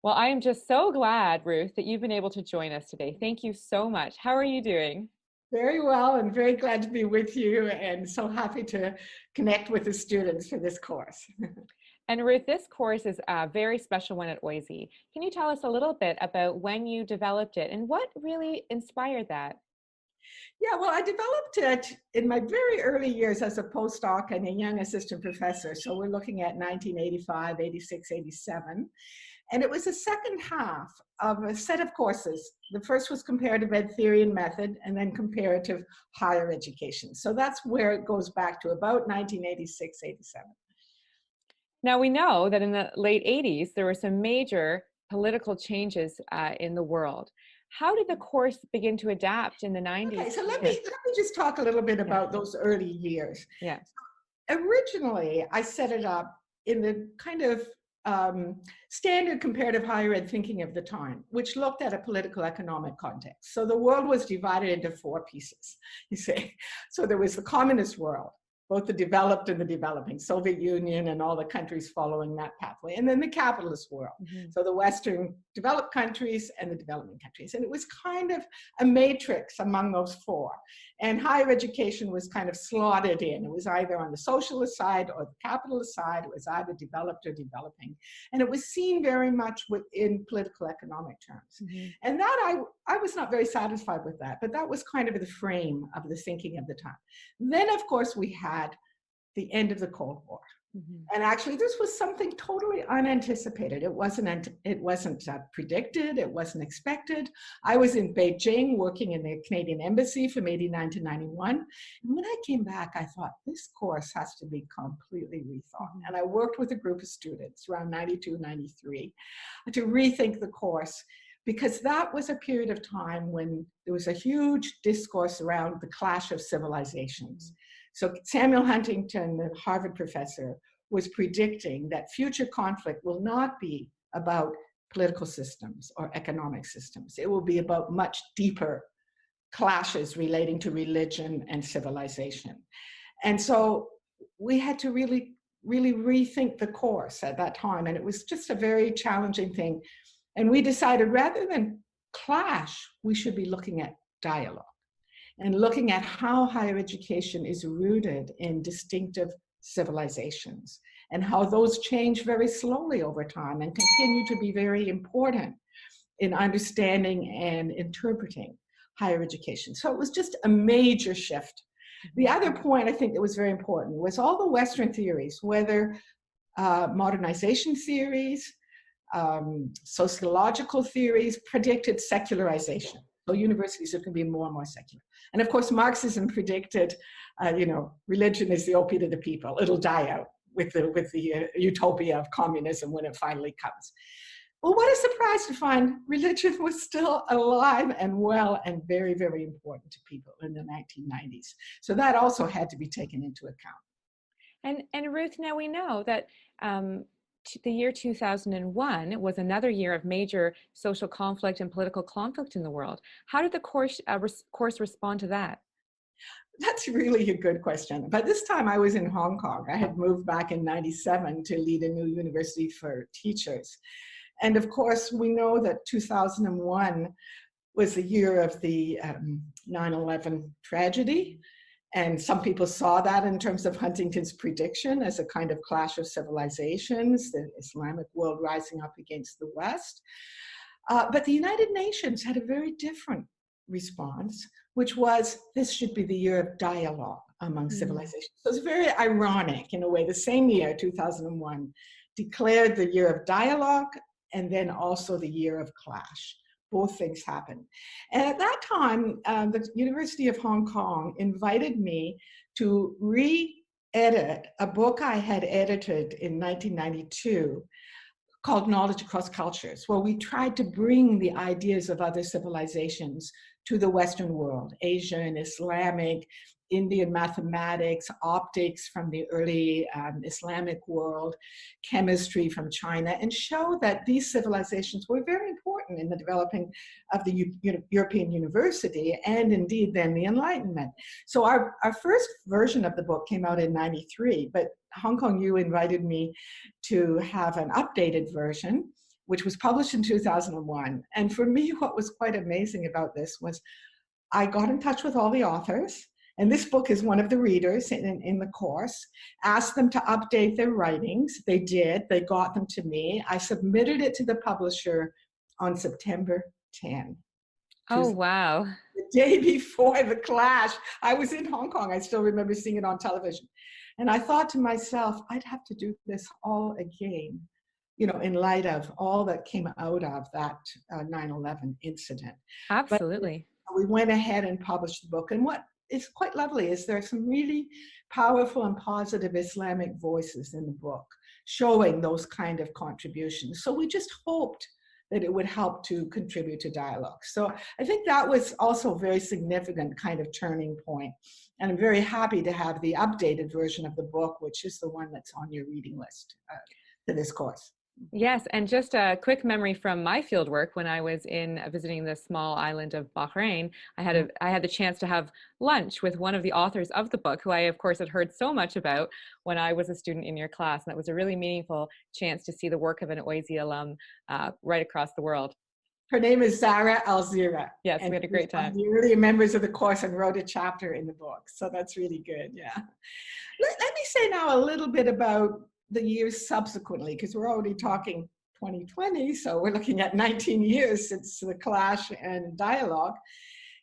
Well, I am just so glad, Ruth, that you've been able to join us today. Thank you so much. How are you doing? Very well, and very glad to be with you, and so happy to connect with the students for this course. And Ruth, this course is a very special one at OISE. Can you tell us a little bit about when you developed it and what really inspired that? Yeah, well, I developed it in my very early years as a postdoc and a young assistant professor. So we're looking at 1985, 86, 87. And it was a second half of a set of courses. The first was comparative ed theory and method, and then comparative higher education. So that's where it goes back to about 1986, 87. Now, we know that in the late 80s, there were some major political changes in the world. How did the course begin to adapt in the 90s? Okay, so let Yeah, me just talk a little bit yeah, about those early years. yeah. Originally, I set it up in the kind of standard comparative higher ed thinking of the time, which looked at a political economic context. So the world was divided into four pieces, you see. So there was the communist world, both the developed and the developing, Soviet Union and all the countries following that pathway, and then the capitalist world. So the Western developed countries and the developing countries. And it was kind of a matrix among those four. And higher education was kind of slotted in. It was either on the socialist side or the capitalist side. It was either developed or developing. And it was seen very much within political economic terms. And that I was not very satisfied with that, but that was kind of the frame of the thinking of the time. Then, of course, we had the end of the Cold War. And actually, this was something totally unanticipated. It wasn't predicted. It wasn't expected. I was in Beijing working in the Canadian Embassy from 89 to 91. And when I came back, I thought, this course has to be completely rethought. And I worked with a group of students around 92, 93 to rethink the course, because that was a period of time when there was a huge discourse around the clash of civilizations. So Samuel Huntington, the Harvard professor, was predicting that future conflict will not be about political systems or economic systems. It will be about much deeper clashes relating to religion and civilization. And so we had to really rethink the course at that time. And it was just a very challenging thing. And we decided rather than clash, we should be looking at dialogue and looking at how higher education is rooted in distinctive civilizations and how those change very slowly over time and continue to be very important in understanding and interpreting higher education. So it was just a major shift. The other point I think that was very important was all the Western theories, whether modernization theories, sociological theories, predicted secularization. So universities are going to be more and more secular. And of course, Marxism predicted, religion is the opiate of the people. It'll die out with the utopia of communism when it finally comes. Well, what a surprise to find religion was still alive and well and very, very important to people in the 1990s. So that also had to be taken into account. And Ruth, now we know that the year 2001 was another year of major social conflict and political conflict in the world. How did the course respond to that? That's really a good question. By this time, I was in Hong Kong. I had moved back in 97 to lead a new university for teachers. And of course, we know that 2001 was the year of the 9/11 tragedy. And some people saw that in terms of Huntington's prediction as a kind of clash of civilizations, the Islamic world rising up against the West. But the United Nations had a very different response, which was this should be the year of dialogue among civilizations. So it's very ironic in a way. The same year, 2001, declared the year of dialogue and then also the year of clash. Both things happened. And at that time, the University of Hong Kong invited me to re-edit a book I had edited in 1992 called Knowledge Across Cultures, where we tried to bring the ideas of other civilizations to the Western world, Asian, Islamic, Indian mathematics, optics from the early Islamic world, chemistry from China, and show that these civilizations were very important in the developing of the European university and indeed then the Enlightenment. So our first version of the book came out in 93, but Hong Kong U invited me to have an updated version, which was published in 2001. And for me, what was quite amazing about this was I got in touch with all the authors, and this book is one of the readers in the course, asked them to update their writings. They did. They got them to me. I submitted it to the publisher on September 10. Oh, wow. The day before the clash. I was in Hong Kong. I still remember seeing it on television. And I thought to myself, I'd have to do this all again, in light of all that came out of that 9/11 incident. But Absolutely. we went ahead and published the book. And what is quite lovely is there are some really powerful and positive Islamic voices in the book showing those kind of contributions. So we just hoped that it would help to contribute to dialogue. So I think that was also a very significant kind of turning point. And I'm very happy to have the updated version of the book, which is the one that's on your reading list for this course. Yes, and just a quick memory from my field work when I was in visiting the small island of Bahrain. I had the chance to have lunch with one of the authors of the book, who I, of course, had heard so much about when I was a student in your class. And that was a really meaningful chance to see the work of an OISE alum right across the world. Her name is Zara Alzira. Yes, and we had a great time. One of the earlier members of the course and wrote a chapter in the book. So that's really good, yeah. Let me say now a little bit about the years subsequently, because we're already talking 2020, so we're looking at 19 years since the clash and dialogue.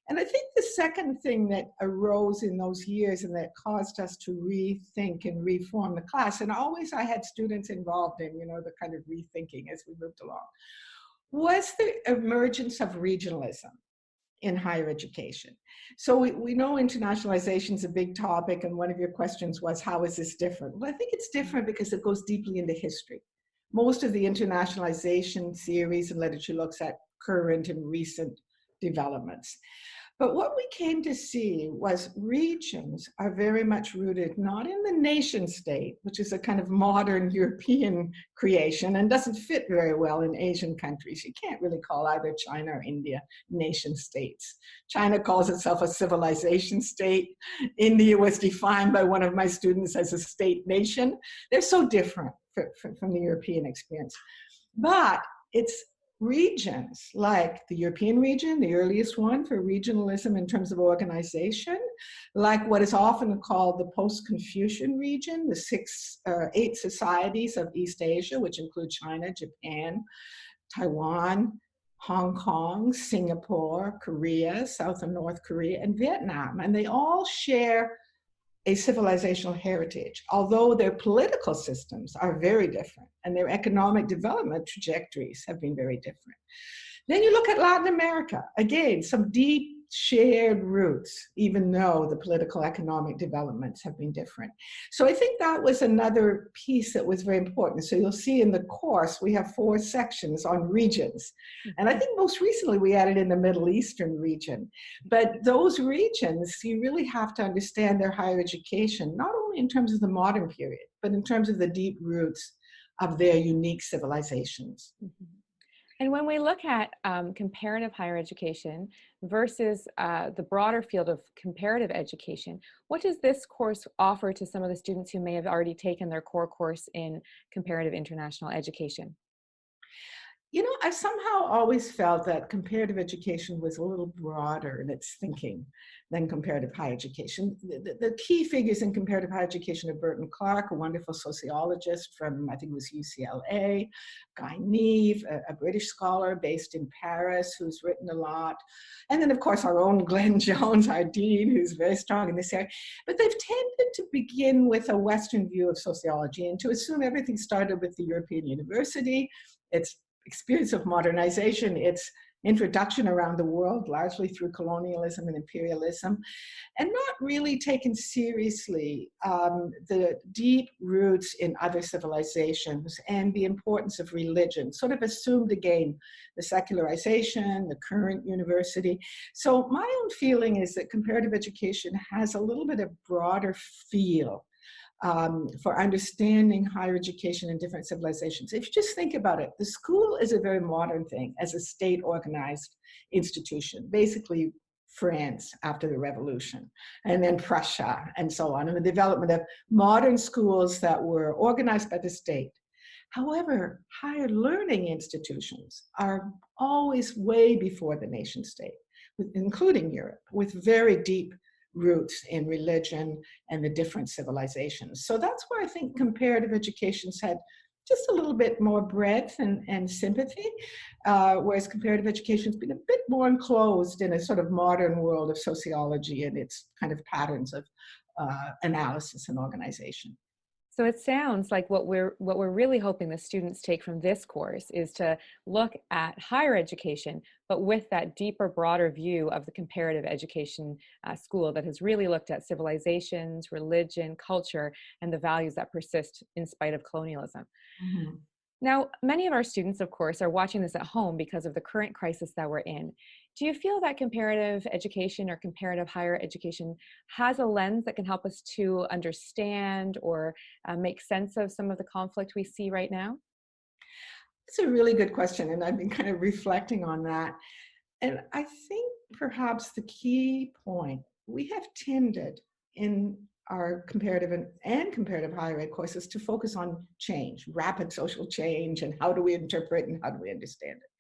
And I think the second thing that arose in those years and that caused us to rethink and reform the class, and always I had students involved in, the kind of rethinking as we moved along, was the emergence of regionalism in higher education. So we know internationalization is a big topic, and one of your questions was, how is this different? Well, I think it's different because it goes deeply into history. Most of the internationalization theories and literature looks at current and recent developments. But what we came to see was regions are very much rooted not in the nation state, which is a kind of modern European creation and doesn't fit very well in Asian countries. You can't really call either China or India nation states. China calls itself a civilization state. India was defined by one of my students as a state nation. They're so different from the European experience. But it's regions like the European region, the earliest one for regionalism in terms of organization, like what is often called the post-Confucian region, the 8 societies of East Asia, which include China, Japan, Taiwan, Hong Kong, Singapore, Korea, South and North Korea, and Vietnam. And they all share a civilizational heritage, although their political systems are very different and their economic development trajectories have been very different. Then you look at Latin America, again, some deep shared roots, even though the political economic developments have been different. So I think that was another piece that was very important. So you'll see in the course, we have 4 sections on regions. And I think most recently we added in the Middle Eastern region. But those regions, you really have to understand their higher education, not only in terms of the modern period, but in terms of the deep roots of their unique civilizations. Mm-hmm. And when we look at comparative higher education versus the broader field of comparative education, what does this course offer to some of the students who may have already taken their core course in comparative international education? I somehow always felt that comparative education was a little broader in its thinking than comparative higher education. The key figures in comparative higher education are Burton Clark, a wonderful sociologist from, I think it was UCLA, Guy Neave, a British scholar based in Paris who's written a lot, and then of course our own Glenn Jones, our dean, who's very strong in this area. But they've tended to begin with a Western view of sociology and to assume everything started with the European university, its experience of modernization, its introduction around the world, largely through colonialism and imperialism, and not really taken seriously the deep roots in other civilizations and the importance of religion, sort of assumed again the secularization, the current university. So my own feeling is that comparative education has a little bit of broader feel for understanding higher education in different civilizations. If you just think about it, the school is a very modern thing as a state-organized institution, basically France after the revolution, and then Prussia, and so on, and the development of modern schools that were organized by the state, However, higher learning institutions are always way before the nation state, including Europe, with very deep roots in religion and the different civilizations. So that's where I think comparative education's had just a little bit more breadth and sympathy, whereas comparative education's been a bit more enclosed in a sort of modern world of sociology and its kind of patterns of analysis and organization. So it sounds like what we're really hoping the students take from this course is to look at higher education, but with that deeper, broader view of the comparative education school that has really looked at civilizations, religion, culture, and the values that persist in spite of colonialism. Mhm. Now, many of our students, of course, are watching this at home because of the current crisis that we're in. Do you feel that comparative education or comparative higher education has a lens that can help us to understand or make sense of some of the conflict we see right now? It's a really good question, and I've been kind of reflecting on that. And I think perhaps the key point we have tended in our comparative and comparative higher ed courses to focus on change, rapid social change, and how do we interpret and how do we understand it.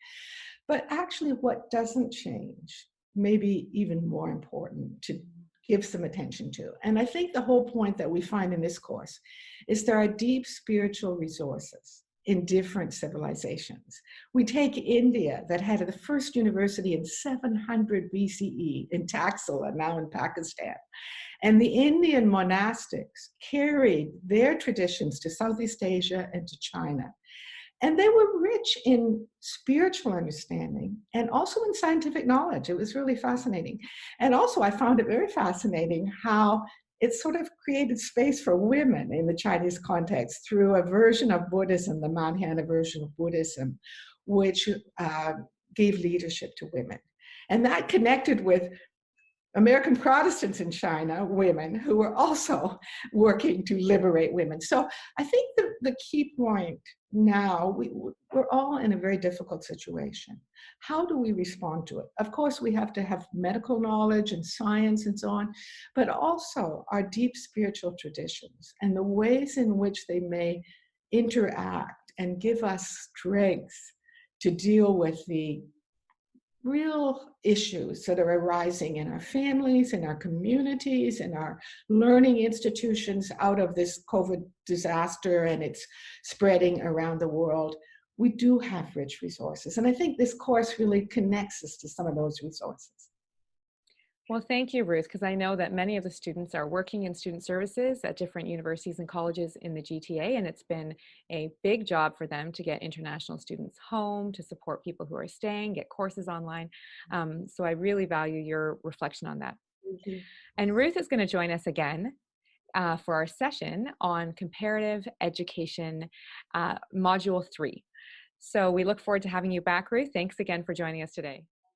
But actually, what doesn't change may be even more important to give some attention to. And I think the whole point that we find in this course is there are deep spiritual resources in different civilizations. We take India, that had the first university in 700 BCE in Taxila, now in Pakistan. And the Indian monastics carried their traditions to Southeast Asia and to China. And they were rich in spiritual understanding and also in scientific knowledge. It was really fascinating. And also, I found it very fascinating how it sort of created space for women in the Chinese context through a version of Buddhism, the Manhyana version of Buddhism, which gave leadership to women. And that connected with American Protestants in China, women, who were also working to liberate women. So I think the key point now, we're all in a very difficult situation. How do we respond to it? Of course, we have to have medical knowledge and science and so on, but also our deep spiritual traditions and the ways in which they may interact and give us strength to deal with the real issues that are arising in our families, in our communities, in our learning institutions out of this COVID disaster and it's spreading around the world. We do have rich resources. And I think this course really connects us to some of those resources. Well, thank you, Ruth, because I know that many of the students are working in student services at different universities and colleges in the GTA, and it's been a big job for them to get international students home, to support people who are staying, get courses online. So I really value your reflection on that. Thank you. And Ruth is going to join us again for our session on comparative education module 3. So we look forward to having you back, Ruth. Thanks again for joining us today.